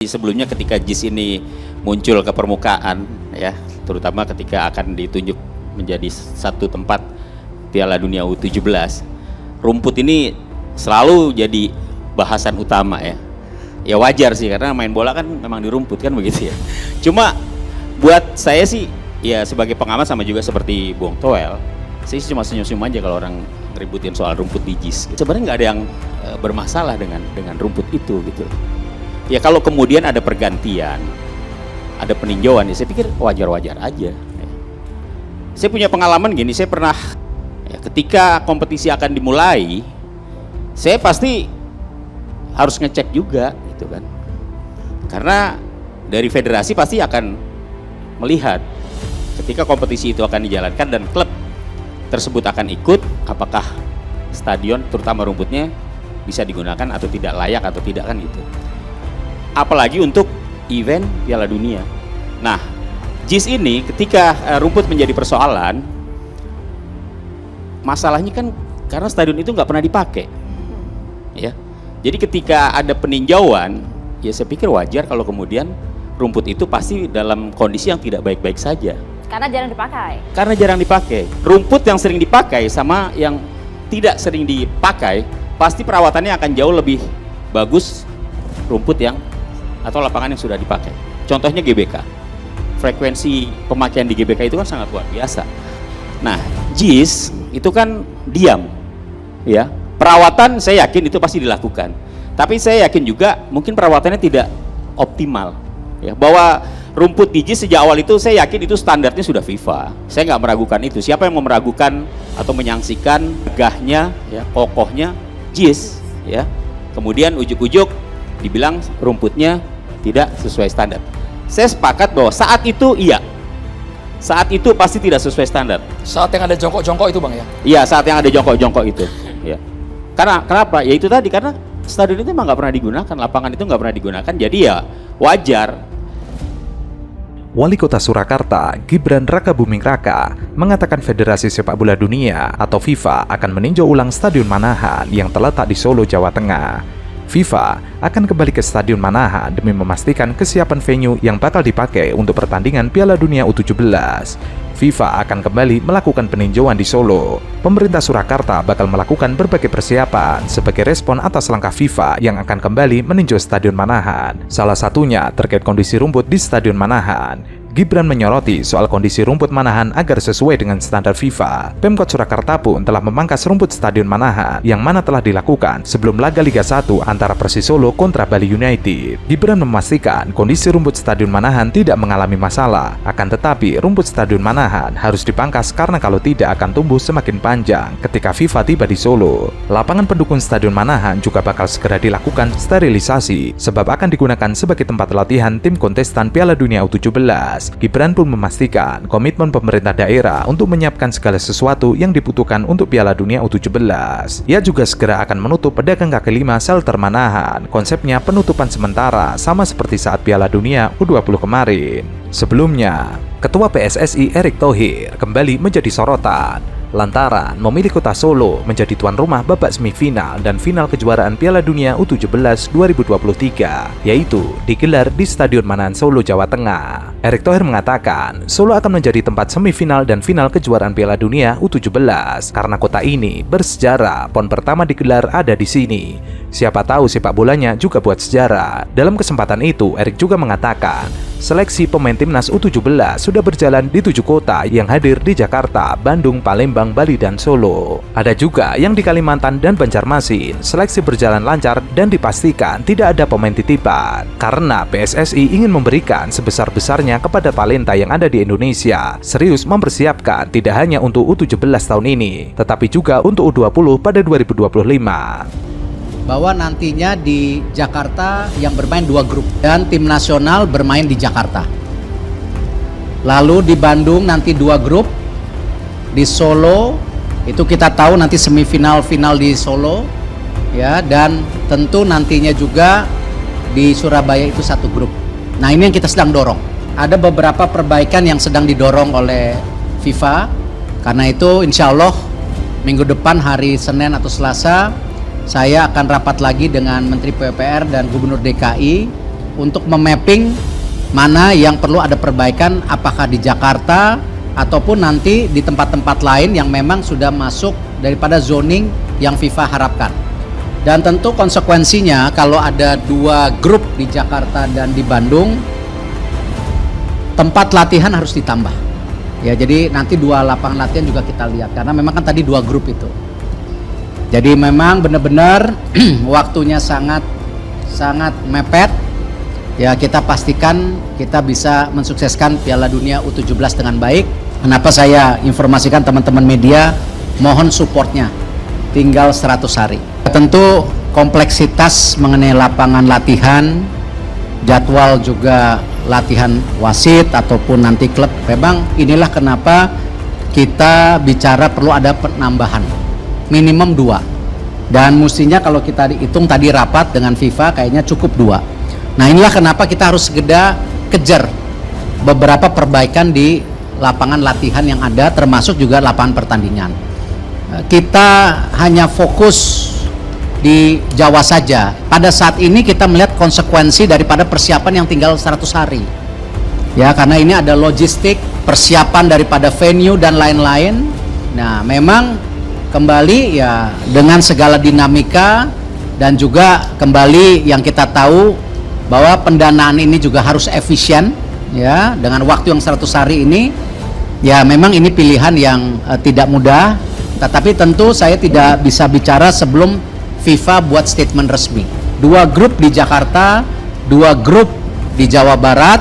Sebelumnya ketika JIS ini muncul ke permukaan ya, terutama ketika akan ditunjuk menjadi satu tempat Piala Dunia U17, rumput ini selalu jadi bahasan utama ya. Ya wajar sih, karena main bola kan memang di rumput kan begitu ya. Cuma buat saya sih ya sebagai pengamat sama juga seperti Bung Toel, saya cuma senyum-senyum aja kalau orang ngeributin soal rumput di JIS. Sebenarnya nggak ada yang bermasalah dengan rumput itu gitu. Ya kalau kemudian ada pergantian, ada peninjauan, ya saya pikir wajar-wajar aja. Saya punya pengalaman gini, saya pernah ya, ketika kompetisi akan dimulai, saya pasti harus ngecek juga, gitu kan. Karena dari federasi pasti akan melihat ketika kompetisi itu akan dijalankan dan klub tersebut akan ikut, apakah stadion, terutama rumputnya, bisa digunakan atau tidak, layak atau tidak kan gitu. Apalagi untuk event Piala Dunia. Nah, JIS ini ketika rumput menjadi persoalan, masalahnya kan karena stadion itu nggak pernah dipakai, ya. Jadi ketika ada peninjauan, ya saya pikir wajar kalau kemudian rumput itu pasti dalam kondisi yang tidak baik-baik saja. Karena jarang dipakai. Karena jarang dipakai. Rumput yang sering dipakai sama yang tidak sering dipakai, pasti perawatannya akan jauh lebih bagus rumput yang atau lapangan yang sudah dipakai. Contohnya GBK. Frekuensi pemakaian di GBK itu kan sangat luar biasa. Nah, JIS itu kan diam. Ya. Perawatan saya yakin itu pasti dilakukan. Tapi saya yakin juga mungkin perawatannya tidak optimal. Ya, bahwa rumput di JIS sejak awal itu saya yakin itu standarnya sudah FIFA. Saya nggak meragukan itu. Siapa yang mau meragukan atau menyangsikan gagahnya, ya, kokohnya JIS, ya. Kemudian ujuk-ujuk dibilang rumputnya tidak sesuai standar. Saya sepakat bahwa saat itu iya, saat itu pasti tidak sesuai standar. Saat yang ada jongkok-jongkok itu Bang ya? Iya, saat yang ada jongkok-jongkok itu ya. Karena kenapa? Ya itu tadi, karena stadion itu memang nggak pernah digunakan, lapangan itu nggak pernah digunakan, jadi ya wajar. Wali Kota Surakarta, Gibran Rakabuming Raka, mengatakan Federasi Sepak Bola Dunia atau FIFA akan meninjau ulang Stadion Manahan yang terletak di Solo, Jawa Tengah. FIFA akan kembali ke Stadion Manahan demi memastikan kesiapan venue yang bakal dipakai untuk pertandingan Piala Dunia U17. FIFA akan kembali melakukan peninjauan di Solo. Pemerintah Surakarta bakal melakukan berbagai persiapan sebagai respon atas langkah FIFA yang akan kembali meninjau Stadion Manahan. Salah satunya terkait kondisi rumput di Stadion Manahan. Gibran menyoroti soal kondisi rumput Manahan agar sesuai dengan standar FIFA. Pemkot Surakarta pun telah memangkas rumput Stadion Manahan yang mana telah dilakukan sebelum laga Liga 1 antara Persis Solo kontra Bali United. Gibran memastikan kondisi rumput Stadion Manahan tidak mengalami masalah. Akan tetapi rumput Stadion Manahan harus dipangkas karena kalau tidak akan tumbuh semakin panjang ketika FIFA tiba di Solo. Lapangan pendukung Stadion Manahan juga bakal segera dilakukan sterilisasi sebab akan digunakan sebagai tempat latihan tim kontestan Piala Dunia U17. Gibran pun memastikan komitmen pemerintah daerah untuk menyiapkan segala sesuatu yang dibutuhkan untuk Piala Dunia U17. Ia juga segera akan menutup pedagang kaki lima shelter Manahan. Konsepnya penutupan sementara sama seperti saat Piala Dunia U20 kemarin. Sebelumnya, Ketua PSSI Erick Thohir kembali menjadi sorotan lantaran memilih Kota Solo menjadi tuan rumah babak semifinal dan final kejuaraan Piala Dunia U17 2023, yaitu digelar di Stadion Manahan Solo, Jawa Tengah. Erick Thohir mengatakan, Solo akan menjadi tempat semifinal dan final kejuaraan Piala Dunia U17 karena kota ini bersejarah, PON pertama digelar ada di sini. Siapa tahu sepak bolanya juga buat sejarah. Dalam kesempatan itu, Erick juga mengatakan, seleksi pemain timnas U17 sudah berjalan di 7 kota yang hadir di Jakarta, Bandung, Palembang, Bali, dan Solo. Ada juga yang di Kalimantan dan Banjarmasin. Seleksi berjalan lancar dan dipastikan tidak ada pemain titipan. Karena PSSI ingin memberikan sebesar-besarnya kepada talenta yang ada di Indonesia. Serius mempersiapkan tidak hanya untuk U17 tahun ini, tetapi juga untuk U20 pada 2025. Bahwa nantinya di Jakarta yang bermain 2 grup dan tim nasional bermain di Jakarta. Lalu di Bandung nanti 2 grup, di Solo itu kita tahu nanti semifinal final di Solo, ya, dan tentu nantinya juga di Surabaya itu 1 grup. Nah ini yang kita sedang dorong. Ada beberapa perbaikan yang sedang didorong oleh FIFA, karena itu insya Allah minggu depan hari Senin atau Selasa saya akan rapat lagi dengan Menteri PUPR dan Gubernur DKI untuk memapping mana yang perlu ada perbaikan, apakah di Jakarta ataupun nanti di tempat-tempat lain yang memang sudah masuk daripada zoning yang FIFA harapkan. Dan tentu konsekuensinya kalau ada 2 grup di Jakarta dan di Bandung, tempat latihan harus ditambah. Ya, jadi nanti 2 lapangan latihan juga kita lihat karena memang kan tadi 2 grup itu. Jadi memang benar-benar waktunya sangat mepet. Ya, kita pastikan kita bisa mensukseskan Piala Dunia U17 dengan baik. Kenapa saya informasikan teman-teman media, mohon supportnya. Tinggal 100 hari. Tentu kompleksitas mengenai lapangan latihan, jadwal juga latihan wasit ataupun nanti klub, memang inilah kenapa kita bicara perlu ada penambahan minimum 2, dan mestinya kalau kita dihitung tadi rapat dengan FIFA kayaknya cukup 2. Nah, inilah kenapa kita harus segera kejar beberapa perbaikan di lapangan latihan yang ada, termasuk juga lapangan pertandingan. Kita hanya fokus di Jawa saja. Pada saat ini kita melihat konsekuensi daripada persiapan yang tinggal 100 hari. Ya, karena ini ada logistik, persiapan daripada venue dan lain-lain. Nah, memang kembali ya dengan segala dinamika dan juga kembali yang kita tahu bahwa pendanaan ini juga harus efisien ya, dengan waktu yang 100 hari ini. Ya, memang ini pilihan yang tidak mudah, tetapi tentu saya tidak bisa bicara sebelum FIFA buat statement resmi. 2 grup di Jakarta, 2 grup di Jawa Barat,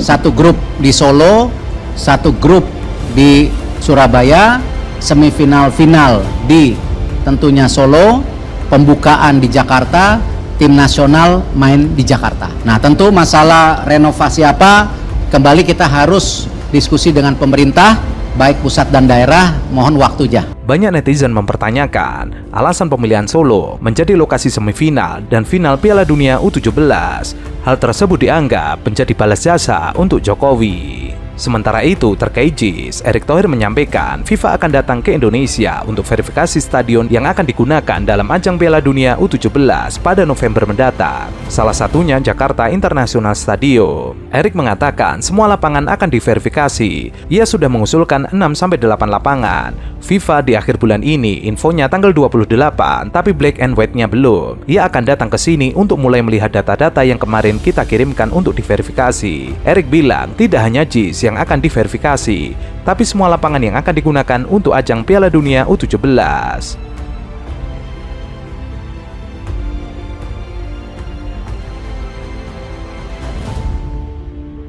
1 grup di Solo, 1 grup di Surabaya, semifinal final di tentunya Solo, pembukaan di Jakarta, tim nasional main di Jakarta. Nah, tentu masalah renovasi apa, kembali kita harus diskusi dengan pemerintah, baik pusat dan daerah, mohon waktunya. Banyak netizen mempertanyakan alasan pemilihan Solo menjadi lokasi semifinal dan final Piala Dunia U17. Hal tersebut dianggap menjadi balas jasa untuk Jokowi. Sementara itu, terkait JIS, Erick Thohir menyampaikan FIFA akan datang ke Indonesia untuk verifikasi stadion yang akan digunakan dalam ajang Piala Dunia U17 pada November mendatang. Salah satunya Jakarta International Stadium. Erick mengatakan semua lapangan akan diverifikasi. Ia sudah mengusulkan 6-8 lapangan. FIFA di akhir bulan ini, infonya tanggal 28, tapi black and white-nya belum. Ia akan datang ke sini untuk mulai melihat data-data yang kemarin kita kirimkan untuk diverifikasi. Erick bilang tidak hanya JIS yang akan diverifikasi, tapi semua lapangan yang akan digunakan untuk ajang Piala Dunia U17.